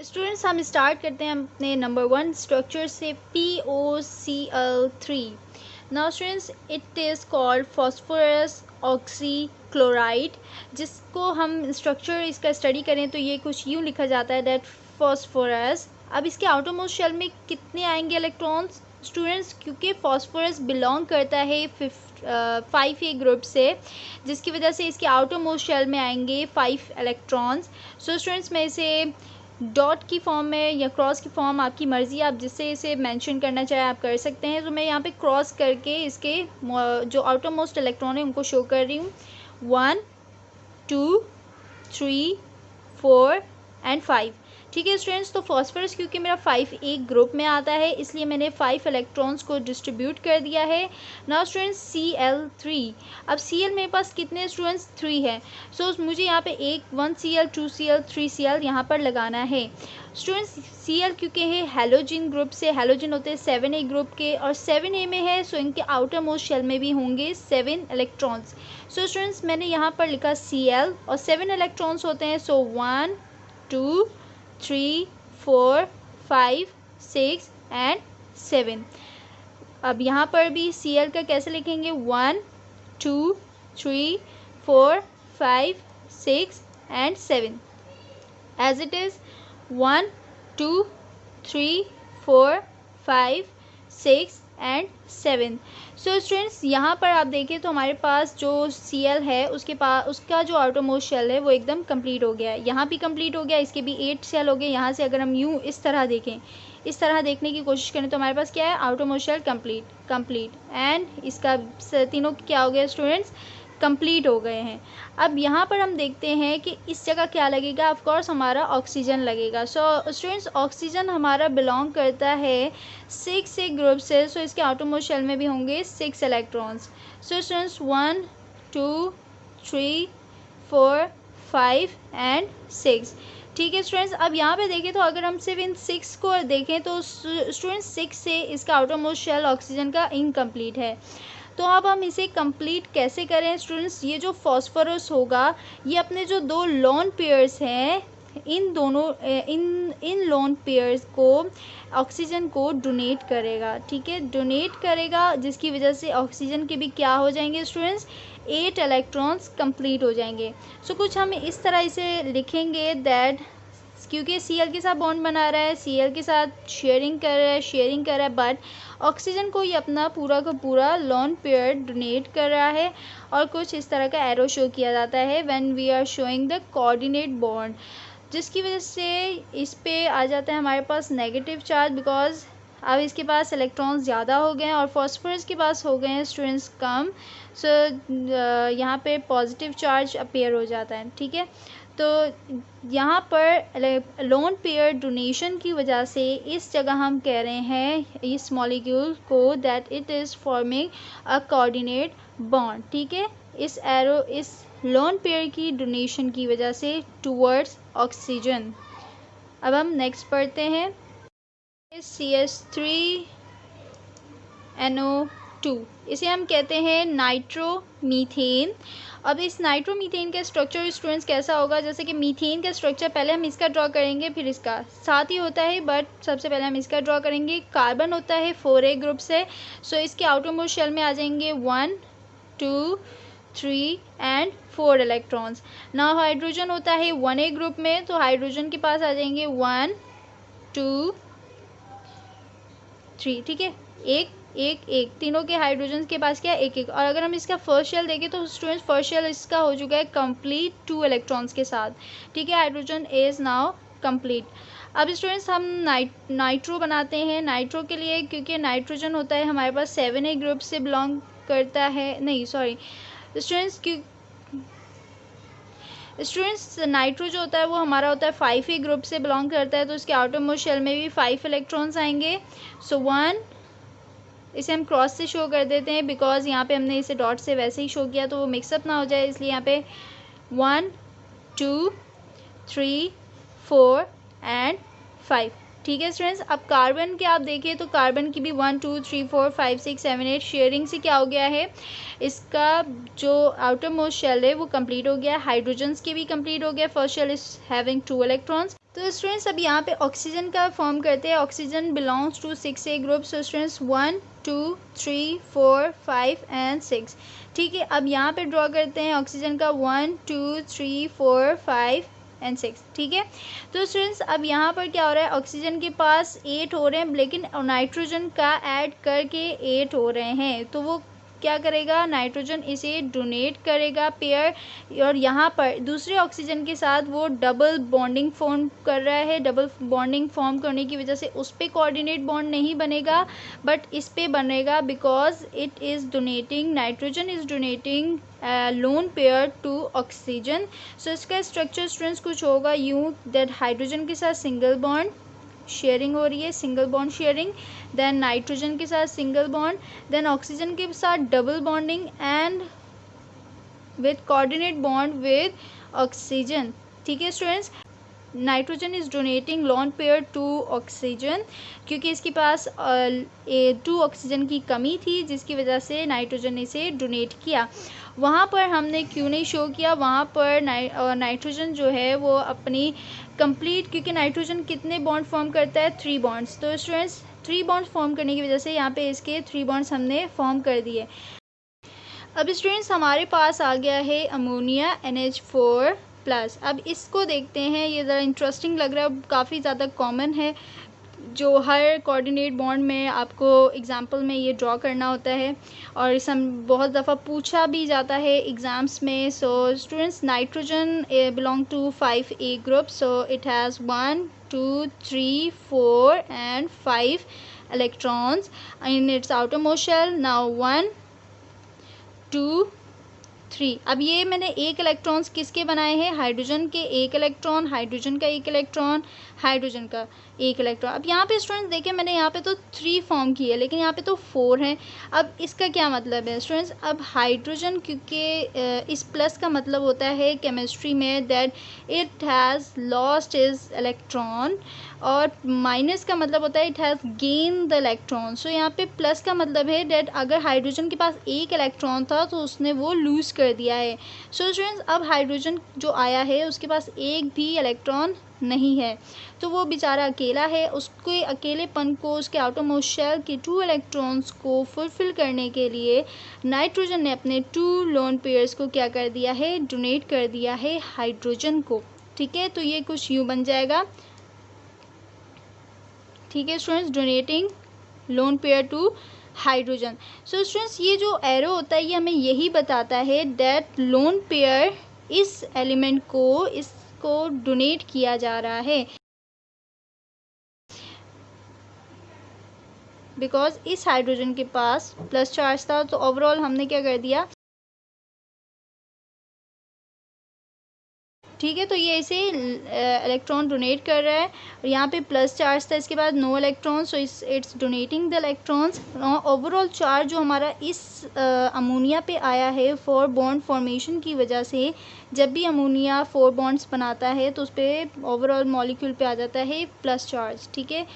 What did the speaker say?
Students हम start करते हैं अपने नंबर 1 स्ट्रक्चर से POCl3। Now students it is called phosphorus oxychloride. जिसको हम स्ट्रक्चर इसका स्टडी करें तो ये कुछ यूँ लिखा जाता है दैट फॉस्फोरस। अब इसके आउटरमोस्ट शेल में कितने आएंगे इलेक्ट्रॉन्स स्टूडेंट्स, क्योंकि फॉस्फोरस बिलोंग करता है 5A ग्रुप से, जिसकी वजह से इसके आउटरमोस्ट शेल में आएंगे 5 इलेक्ट्रॉन्स। सो स्टूडेंट्स मैं इसे डॉट की फॉर्म में या क्रॉस की फॉर्म, आपकी मर्ज़ी, आप जिससे इसे मेंशन करना चाहें आप कर सकते हैं। तो मैं यहाँ पे क्रॉस करके इसके जो आउटर मोस्ट इलेक्ट्रॉन है उनको शो कर रही हूँ। 1 2 3 4 एंड 5। ठीक है स्टूडेंट्स, तो फॉस्फोरस क्योंकि मेरा 5A ग्रुप में आता है इसलिए मैंने 5 इलेक्ट्रॉन्स को डिस्ट्रीब्यूट कर दिया है। Now students Cl3। अब Cl मेरे पास कितने स्टूडेंट्स 3 है। सो मुझे यहाँ पे 1 Cl 2 Cl 3 Cl यहाँ पर लगाना है। स्टूडेंट्स Cl क्योंकि है हैलोजन ग्रुप से, हैलोजन होते हैं 7A ग्रुप के और 7A में है, सो इनके आउटर मोस्ट शेल में भी होंगे 7 इलेक्ट्रॉन्स। सो स्टूडेंट्स मैंने यहाँ पर लिखा Cl और 7 इलेक्ट्रॉन्स होते हैं। सो 1 2 3 4 5 6 एंड 7। अब यहाँ पर भी Cl का कैसे लिखेंगे 1 2 3 4 5 6 and 7 as it is 1 2 3 4 5 6 and 7। So students यहाँ पर आप देखें तो हमारे पास जो Cl है उसके पास उसका जो आउटर मोस्ट शेल है वो एकदम कंप्लीट हो गया है। यहाँ भी कंप्लीट हो गया, इसके भी 8 शेल हो गए। यहाँ से अगर हम यूँ इस तरह देखें, इस तरह देखने की कोशिश करें तो हमारे पास क्या है, outermost shell complete and इसका तीनों क्या हो गया स्टूडेंट्स, कंप्लीट हो गए हैं। अब यहाँ पर हम देखते हैं कि इस जगह क्या लगेगा, ऑफ कोर्स हमारा ऑक्सीजन लगेगा। सो स्टूडेंट्स ऑक्सीजन हमारा बिलोंग करता है 6A ग्रुप से, सो इसके आउटरमोस्ट शेल में भी होंगे 6 इलेक्ट्रॉन्स। So students 1 2 3 4 5 and 6। ठीक है स्टूडेंट्स, अब यहाँ पे देखें तो अगर हम सिर्फ इन 6 को देखें तो स्टूडेंट्स 6 से इसका आउटरमोस्ट शेल ऑक्सीजन का इनकम्प्लीट है। तो अब हम इसे कंप्लीट कैसे करें स्टूडेंट्स, ये जो फॉस्फोरस होगा ये अपने जो दो लोन पेयर्स हैं इन दोनों इन लोन पेयर्स को ऑक्सीजन को डोनेट करेगा। ठीक है, डोनेट करेगा, जिसकी वजह से ऑक्सीजन के भी क्या हो जाएंगे स्टूडेंट्स, 8 इलेक्ट्रॉन्स कंप्लीट हो जाएंगे। सो कुछ हम इस तरह इसे लिखेंगे दैट क्योंकि Cl के साथ बॉन्ड बना रहा है, Cl के साथ शेयरिंग कर रहा है, बट ऑक्सीजन को ये अपना पूरा का पूरा लोन पेयर डोनेट कर रहा है। और कुछ इस तरह का एरो शो किया जाता है when we are showing the coordinate bond, जिसकी वजह से इस पे आ जाता है हमारे पास नेगेटिव चार्ज, बिकॉज अब इसके पास इलेक्ट्रॉन्स ज़्यादा हो गए हैं और फॉस्फोरस के पास हो गए हैं स्टूडेंट्स कम। सो यहाँ पे पॉजिटिव चार्ज अपेयर हो जाता है। ठीक है, तो यहाँ पर लोन पेयर डोनेशन की वजह से इस जगह हम कह रहे हैं इस मॉलिक्यूल को that it is forming a coordinate bond. ठीक है, इस एरो इस लोन पेयर की डोनेशन की वजह से टुवर्ड्स ऑक्सीजन। अब हम नेक्स्ट पढ़ते हैं CH3NO2, इसे हम कहते हैं नाइट्रोमीथेन। अब इस नाइट्रोमीथेन का स्ट्रक्चर स्टूडेंट्स कैसा होगा, जैसे कि मीथेन का स्ट्रक्चर पहले हम इसका ड्रॉ करेंगे फिर इसका साथ ही होता है, बट सबसे पहले हम इसका ड्रॉ करेंगे। कार्बन होता है 4A ग्रुप से, सो इसके आउटर मोस्ट शेल में आ जाएंगे 1 2 3 एंड 4 इलेक्ट्रॉन्स। ना हाइड्रोजन होता है 1A ग्रुप में, तो हाइड्रोजन के पास आ जाएंगे 1 2 3। ठीक है, एक तीनों के हाइड्रोजन के पास क्या एक। और अगर हम इसका फर्स्ट शेल देखें तो स्टूडेंट्स फर्स्ट शेल इसका हो चुका है कंप्लीट 2 इलेक्ट्रॉन्स के साथ। ठीक है, हाइड्रोजन इज नाउ कंप्लीट। अब स्टूडेंट्स हम नाइट्रो बनाते हैं। नाइट्रो के लिए क्योंकि नाइट्रोजन होता है हमारे पास 7A ग्रुप से बिलोंग करता है, नहीं सॉरी स्टूडेंट्स नाइट्रो जो होता है वो हमारा होता है 5A ग्रुप से बिलोंग करता है, तो इसके आउटर मोस्ट शेल में भी 5 इलेक्ट्रॉन्स आएंगे। सो 1, इसे हम क्रॉस से शो कर देते हैं बिकॉज यहाँ पे हमने इसे डॉट से वैसे ही शो किया तो वो मिक्सअप ना हो जाए, इसलिए यहाँ पे 1 2 3 4 एंड 5। ठीक है स्टूडेंट्स। अब कार्बन के आप देखें तो कार्बन की भी 1 2 3 4 5 6 7 8 शेयरिंग से क्या हो गया है, इसका जो आउटर मोस्ट शेल है वो कंप्लीट हो गया। हाइड्रोजन्स के भी कंप्लीट हो गया। First shell is having 2 electrons. तो स्टूडेंट्स अब यहाँ पे ऑक्सीजन का फॉर्म करते हैं। Oxygen belongs to 6A group. So students 1 2 3 4 5 and 6। ठीक है, अब यहाँ पे ड्रॉ करते हैं ऑक्सीजन का 1 2 3 4 5 एंड 6। ठीक है, तो स्टूडेंट्स अब यहाँ पर क्या हो रहा है, ऑक्सीजन के पास 8 हो रहे हैं, लेकिन नाइट्रोजन का ऐड करके 8 हो रहे हैं। तो वो क्या करेगा, नाइट्रोजन इसे डोनेट करेगा पेयर, और यहाँ पर दूसरे ऑक्सीजन के साथ वो डबल बॉन्डिंग फॉर्म कर रहा है। डबल बॉन्डिंग फॉर्म करने की वजह से उस पर कोऑर्डिनेट बॉन्ड नहीं बनेगा, बट इस पे बनेगा, because it is donating, nitrogen is donating lone pair to oxygen. So इसका स्ट्रक्चर स्टूडेंट्स कुछ होगा यूँ, दैट हाइड्रोजन के साथ सिंगल बॉन्ड शेयरिंग हो रही है, single bond sharing, then nitrogen के साथ सिंगल बॉन्ड, देन ऑक्सीजन के साथ double bonding and with coordinate bond with oxygen. ठीक है students, nitrogen is donating lone pair to oxygen, क्योंकि इसके पास 2 ऑक्सीजन की कमी थी, जिसकी वजह से नाइट्रोजन ने इसे डोनेट किया। वहाँ पर हमने क्यों नहीं शो किया, वहाँ पर नाइट्रोजन जो है वो अपनी कंप्लीट, क्योंकि नाइट्रोजन कितने बॉन्ड फॉर्म करता है, 3 बॉन्ड्स। तो स्टूडेंट्स 3 बॉन्ड्स फॉर्म करने की वजह से यहाँ पे इसके 3 बॉन्ड्स हमने फॉर्म कर दिए। अब स्टूडेंट्स हमारे पास आ गया है अमोनिया NH4+। अब इसको देखते हैं, ये ज़रा इंटरेस्टिंग लग रहा है, काफ़ी ज़्यादा कॉमन है, जो हर कोऑर्डिनेट बॉन्ड में आपको एग्जांपल में ये ड्रॉ करना होता है, और इस बहुत दफ़ा पूछा भी जाता है एग्ज़ाम्स में। So students nitrogen belong to 5A group, so it has 1 2 3 4 and 5 electrons in its outermost shell. Now 1 2 3। अब ये मैंने 1 इलेक्ट्रॉन्स किसके बनाए हैं, हाइड्रोजन के 1 इलेक्ट्रॉन, हाइड्रोजन का 1 इलेक्ट्रॉन, हाइड्रोजन का 1 इलेक्ट्रॉन। अब यहाँ पे स्टूडेंट्स देखिए, मैंने यहाँ पे तो 3 फॉर्म किए, लेकिन यहाँ पे तो 4 हैं। अब इसका क्या मतलब है स्टूडेंट्स, अब हाइड्रोजन, क्योंकि इस प्लस का मतलब होता है केमिस्ट्री में that it has lost is electron, और माइनस का मतलब होता है it has gain the electron. So यहाँ पे प्लस का मतलब है डेट अगर हाइड्रोजन के पास 1 इलेक्ट्रॉन था तो उसने वो लूज़ कर दिया है। सो स्टूडेंट्स अब हाइड्रोजन जो आया है उसके पास एक भी इलेक्ट्रॉन नहीं है, तो वो बेचारा अकेला है। उसके अकेलेपन को, उसके आउटर मोस्ट शेल के 2 इलेक्ट्रॉन्स को फुलफ़िल करने के लिए नाइट्रोजन ने अपने 2 लोन पेयर्स को क्या कर दिया है, डोनेट कर दिया है हाइड्रोजन को। ठीक है, तो ये कुछ यूँ बन जाएगा। ठीक है students, donating lone pair to hydrogen. So students ये जो एरो होता है ये हमें यही बताता है दैट लोन पेयर इस एलिमेंट को, इसको डोनेट किया जा रहा है, बिकॉज इस हाइड्रोजन के पास प्लस चार्ज था। तो ओवरऑल हमने क्या कर दिया, ठीक है, तो ये इसे इलेक्ट्रॉन डोनेट कर रहा है, और यहाँ पे प्लस चार्ज था, इसके बाद no electron, so it's donating the electrons. Overall charge जो हमारा इस अमोनिया पे आया है 4 बॉन्ड फॉर्मेशन की वजह से, जब भी अमोनिया 4 बॉन्ड्स बनाता है तो उस पर ओवरऑल मॉलिक्यूल पे आ जाता है प्लस चार्ज। ठीक है।